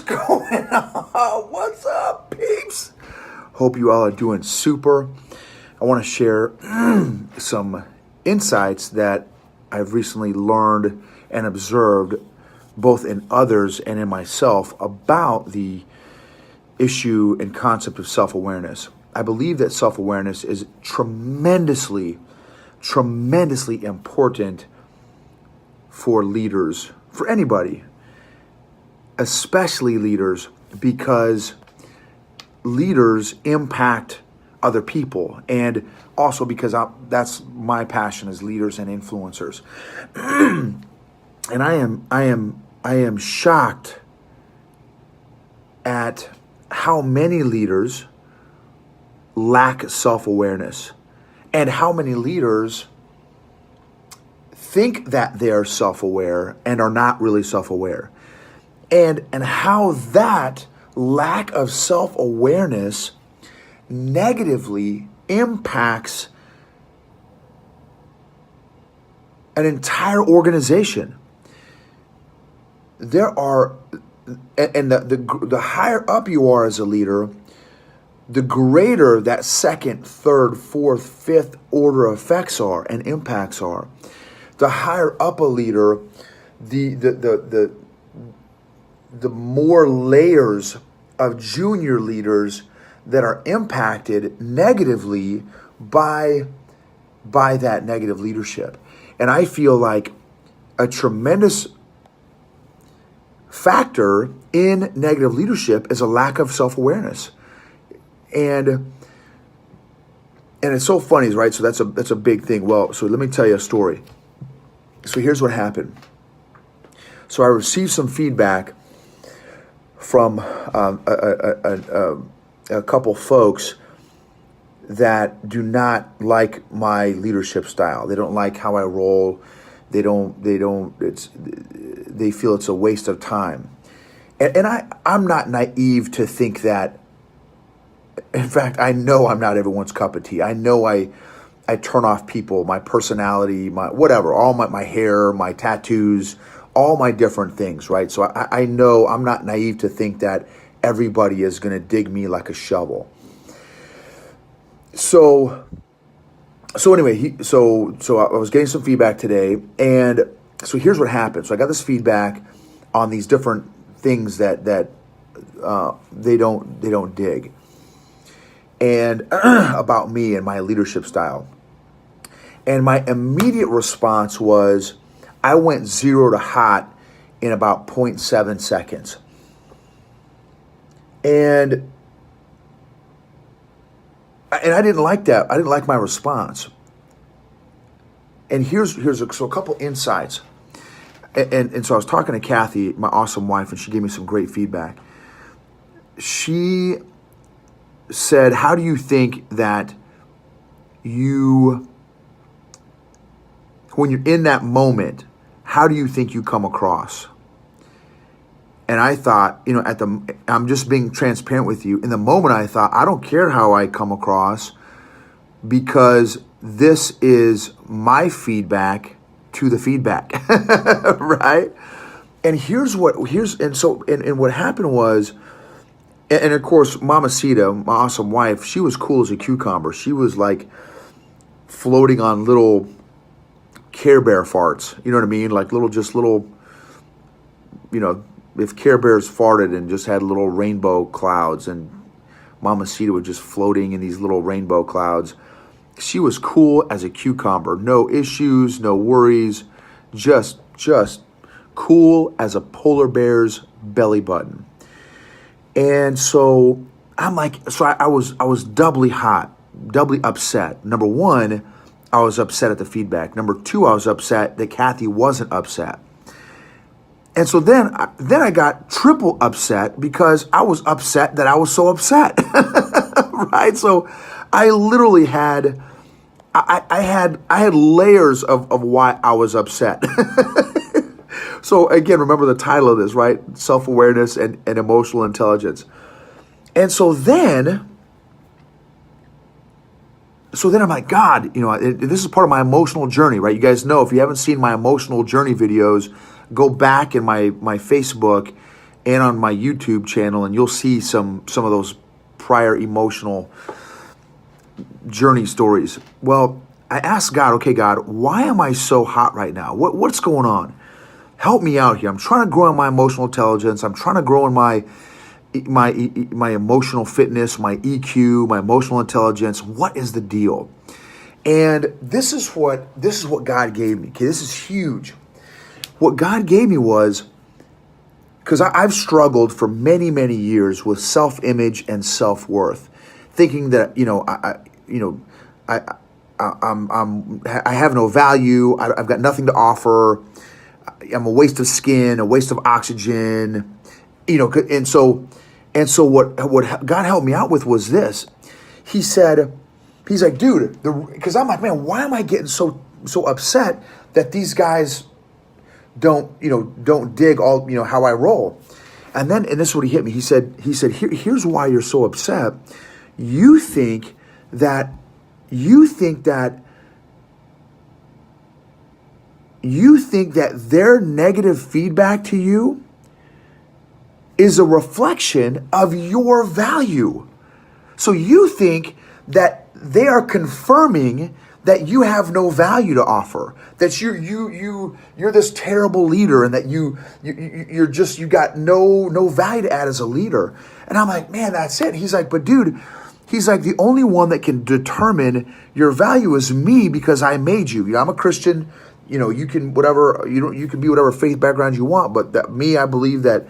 going on? What's up, peeps? Hope you all are doing super. I want to share some insights that I've recently learned and observed both in others and in myself about the issue and concept of self-awareness. I believe that self-awareness is tremendously important for leaders, for anybody, especially leaders, because leaders impact other people, and also because that's my passion as leaders and influencers. And I am shocked at how many leaders lack self-awareness, and how many leaders think that they're self-aware and are not really self-aware. And how that lack of self-awareness negatively impacts an entire organization. There are, and the higher up you are as a leader, the greater that second, third, fourth, fifth order effects are and impacts are. The higher up a leader, the more layers of junior leaders that are impacted negatively by that negative leadership. And I feel like a tremendous factor in negative leadership is a lack of self-awareness. And it's so funny, right? So that's a big thing. Well, so let me tell you a story. So here's what happened. So I received some feedback from a couple folks that do not like my leadership style. They don't like how I roll. They feel it's a waste of time. And I'm not naive to think that. In fact, I know I'm not everyone's cup of tea. I know I turn off people, my personality, my whatever, all my hair, my tattoos, all my different things, right? So I know I'm not naive to think that everybody is going to dig me like a shovel. So anyway, so I was getting some feedback today, and so here's what happened. So I got this feedback on these different things that they don't dig, and about me and my leadership style. And my immediate response was, I went 0 to hot in about 0.7 seconds. And I didn't like that. I didn't like my response. And here's a couple insights. And so I was talking to Kathy, my awesome wife, and she gave me some great feedback. She said, how do you think that when you're in that moment, how do you think you come across? And I thought, I'm just being transparent with you. In the moment, I thought, I don't care how I come across, because this is my feedback to the feedback, right? And what happened was, and of course, Mama Sita, my awesome wife, she was cool as a cucumber. She was like floating on little Care Bear farts. You know what I mean? Like little, if Care Bears farted and just had little rainbow clouds, and Mama Sita was just floating in these little rainbow clouds. She was cool as a cucumber. No issues, no worries. Just cool as a polar bear's belly button. And so I'm like, I was doubly hot, doubly upset. Number one, I was upset at the feedback. Number two, I was upset that Kathy wasn't upset. And so then I got triple upset because I was upset that I was so upset, right? So I literally had layers of why I was upset. So again, remember the title of this, right? Self-awareness and emotional intelligence. And so then I'm like, God, this is part of my emotional journey, right? You guys know, if you haven't seen my emotional journey videos, go back in my Facebook and on my YouTube channel, and you'll see some of those prior emotional journey stories. Well, I asked God, okay, God, why am I so hot right now? What's going on? Help me out here. I'm trying to grow in my emotional intelligence. I'm trying to grow in my emotional fitness, my EQ, my emotional intelligence. What is the deal? And this is what God gave me. Okay, this is huge. What God gave me was, because I've struggled for many, many years with self-image and self-worth, thinking that I have no value. I've got nothing to offer. I'm a waste of skin, a waste of oxygen. And so what God helped me out with was this. He's like, dude, because I'm like, man, why am I getting so upset that these guys don't dig all, how I roll? And this is what he hit me. He said, here's why you're so upset. You think that their negative feedback to you is a reflection of your value. So you think that they are confirming that you have no value to offer, that you're this terrible leader, and that you got no value to add as a leader. And I'm like, man, that's it. He's like, but dude, he's like, the only one that can determine your value is me, because I made you. I'm a Christian. You can you can be whatever faith background you want, but that me, I believe that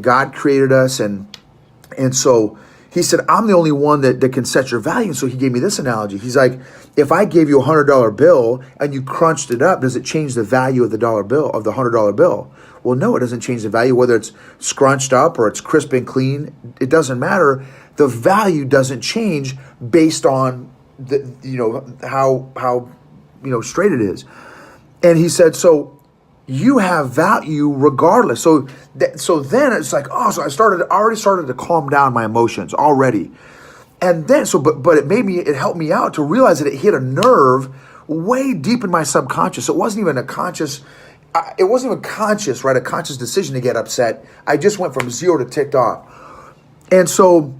God created us, and so he said, I'm the only one that can set your value. And so he gave me this analogy. He's like, if I gave you $100 bill and you crunched it up, does it change the value of the $100 bill? Well, no, it doesn't change the value, whether it's scrunched up or it's crisp and clean. It doesn't matter. The value doesn't change based on how straight it is. And he said, so you have value regardless. So then it's like, oh, so I already started to calm down my emotions already. And then, but it helped me out to realize that it hit a nerve way deep in my subconscious. It wasn't even conscious, right? A conscious decision to get upset. I just went from 0 to ticked off. And so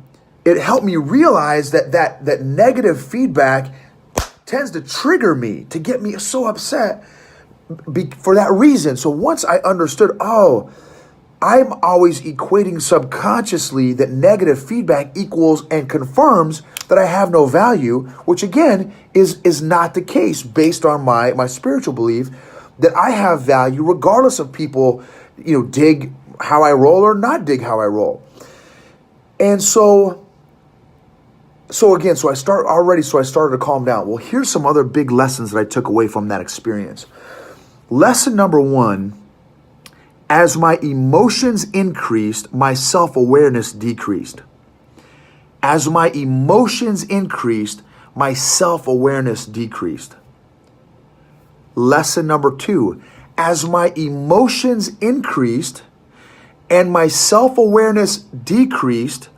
it helped me realize that negative feedback tends to trigger me, to get me so upset for that reason. So once I understood, I'm always equating subconsciously that negative feedback equals and confirms that I have no value, which again is not the case based on my spiritual belief that I have value regardless of people, dig how I roll or not dig how I roll. And so I started to calm down. Well, here's some other big lessons that I took away from that experience. Lesson number 1, as my emotions increased, my self-awareness decreased. As my emotions increased, my self-awareness decreased. Lesson number 2, as my emotions increased and my self-awareness decreased,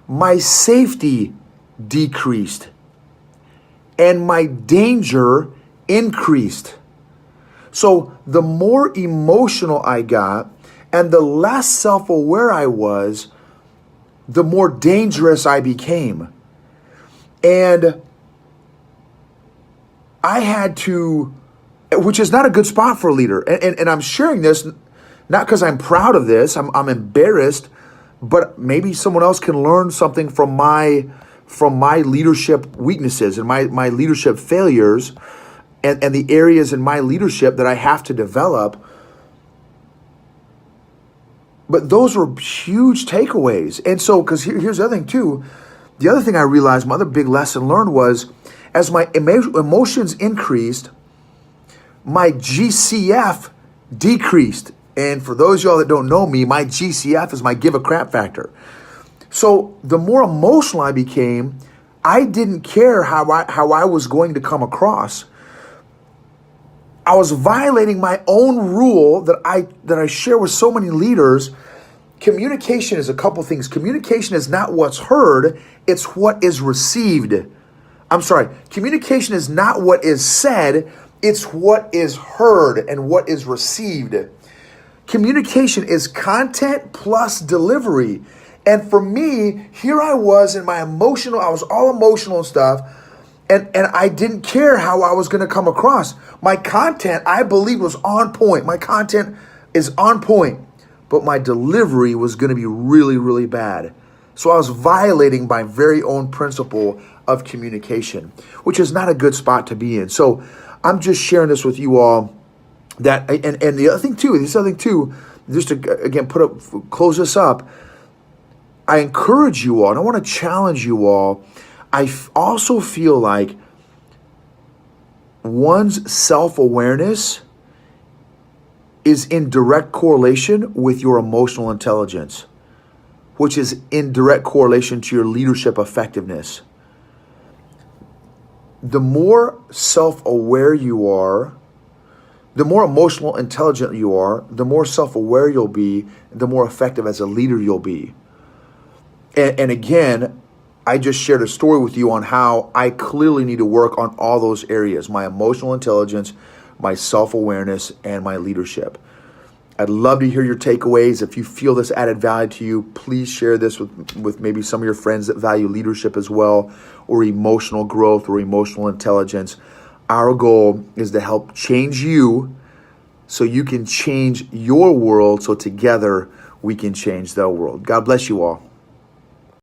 my safety decreased and my danger increased. So the more emotional I got and the less self-aware I was, the more dangerous I became. And I had to, which is not a good spot for a leader. And I'm sharing this not because I'm proud of this. I'm embarrassed, but maybe someone else can learn something from my leadership weaknesses and my leadership failures. And the areas in my leadership that I have to develop. But those were huge takeaways. And so, because here's the other thing too. The other thing I realized, my other big lesson learned was, as my emotions increased, my GCF decreased. And for those of y'all that don't know me, my GCF is my give a crap factor. So the more emotional I became, I didn't care how I was going to come across. I was violating my own rule that I share with so many leaders. Communication is a couple things. Communication is not what's heard, it's what is received. I'm sorry. Communication is not what is said, it's what is heard and what is received. Communication is content plus delivery. And for me, here I was in my emotional, I was all emotional and stuff. And I didn't care how I was going to come across. My content, I believe, was on point. My content is on point, but my delivery was going to be really, really bad. So I was violating my very own principle of communication, which is not a good spot to be in. So I'm just sharing this with you all. That and the other thing too, just to again close this up. I encourage you all, and I want to challenge you all. I also feel like one's self-awareness is in direct correlation with your emotional intelligence, which is in direct correlation to your leadership effectiveness. The more self-aware you are, the more emotional intelligent you are, the more self-aware you'll be, the more effective as a leader you'll be. And again, I just shared a story with you on how I clearly need to work on all those areas: my emotional intelligence, my self-awareness, and my leadership. I'd love to hear your takeaways. If you feel this added value to you, please share this with maybe some of your friends that value leadership as well, or emotional growth or emotional intelligence. Our goal is to help change you so you can change your world, so together we can change the world. God bless you all.